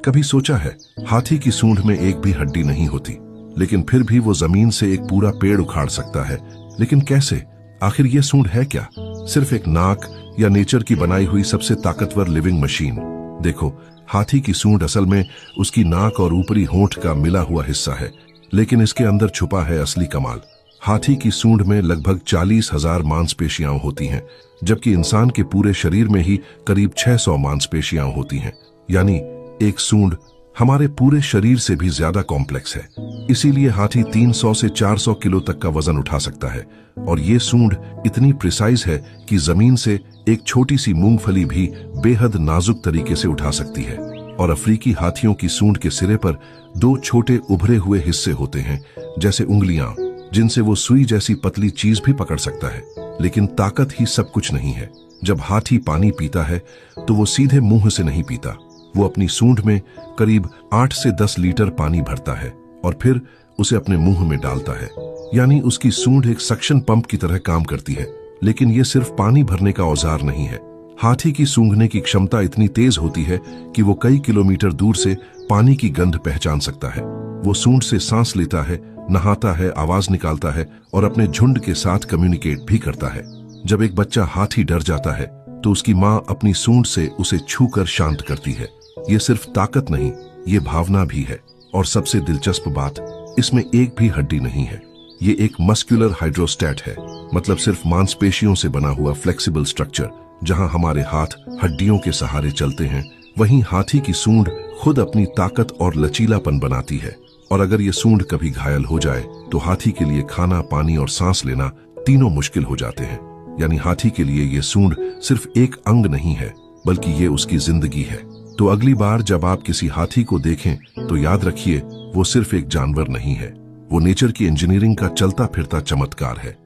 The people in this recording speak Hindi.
कभी सोचा है, हाथी की सूंड में एक भी हड्डी नहीं होती, लेकिन फिर भी वो जमीन से एक पूरा पेड़ उखाड़ सकता है। लेकिन कैसे? आखिर ये सूंड है क्या? सिर्फ एक नाक या नेचर की बनाई हुई सबसे ताकतवर लिविंग मशीन? देखो, हाथी की सूंड असल में उसकी नाक और ऊपरी होंठ का मिला हुआ हिस्सा है, लेकिन इसके अंदर छुपा है असली कमाल। हाथी की सूंड में लगभग 40,000 मांसपेशियां होती हैं, जबकि इंसान के पूरे शरीर में ही करीब 600 मांसपेशियां होती हैं। यानी एक सूंड हमारे पूरे शरीर से भी ज्यादा कॉम्प्लेक्स है। इसीलिए हाथी 300 से 400 किलो तक का वजन उठा सकता है। और ये सूंड इतनी प्रिसाइज है कि जमीन से एक छोटी सी मूंगफली भी बेहद नाजुक तरीके से उठा सकती है। और अफ्रीकी हाथियों की सूंड के सिरे पर 2 छोटे उभरे हुए हिस्से होते हैं, जैसे उंगलियां, जिनसे वो सुई जैसी पतली चीज भी पकड़ सकता है। लेकिन ताकत ही सब कुछ नहीं है। जब हाथी पानी पीता है तो वो सीधे मुंह से नहीं पीता। वो अपनी सूंड में करीब 8 से 10 लीटर पानी भरता है और फिर उसे अपने मुंह में डालता है। यानी उसकी सूंड एक सक्शन पंप की तरह काम करती है। लेकिन ये सिर्फ पानी भरने का औजार नहीं है। हाथी की सूंघने की क्षमता इतनी तेज होती है कि वो कई किलोमीटर दूर से पानी की गंध पहचान सकता है। वो सूंड से सांस लेता है, नहाता है, आवाज निकालता है और अपने झुंड के साथ कम्युनिकेट भी करता है। जब एक बच्चा हाथी डर जाता है तो उसकी माँ अपनी सूंड से उसे छूकर शांत करती है। ये सिर्फ ताकत नहीं, ये भावना भी है। और सबसे दिलचस्प बात, इसमें एक भी हड्डी नहीं है। ये एक मस्कुलर हाइड्रोस्टैट है, मतलब सिर्फ मांसपेशियों से बना हुआ फ्लेक्सिबल स्ट्रक्चर। जहां हमारे हाथ हड्डियों के सहारे चलते हैं, वहीं हाथी की सूंड खुद अपनी ताकत और लचीलापन बनाती है। और अगर ये सूंड कभी घायल हो जाए तो हाथी के लिए खाना, पानी और सांस लेना तीनों मुश्किल हो जाते हैं। यानी हाथी के लिए ये सूंड सिर्फ एक अंग नहीं है, बल्कि ये उसकी जिंदगी है। तो अगली बार जब आप किसी हाथी को देखें तो याद रखिए, वो सिर्फ एक जानवर नहीं है, वो नेचर की इंजीनियरिंग का चलता फिरता चमत्कार है।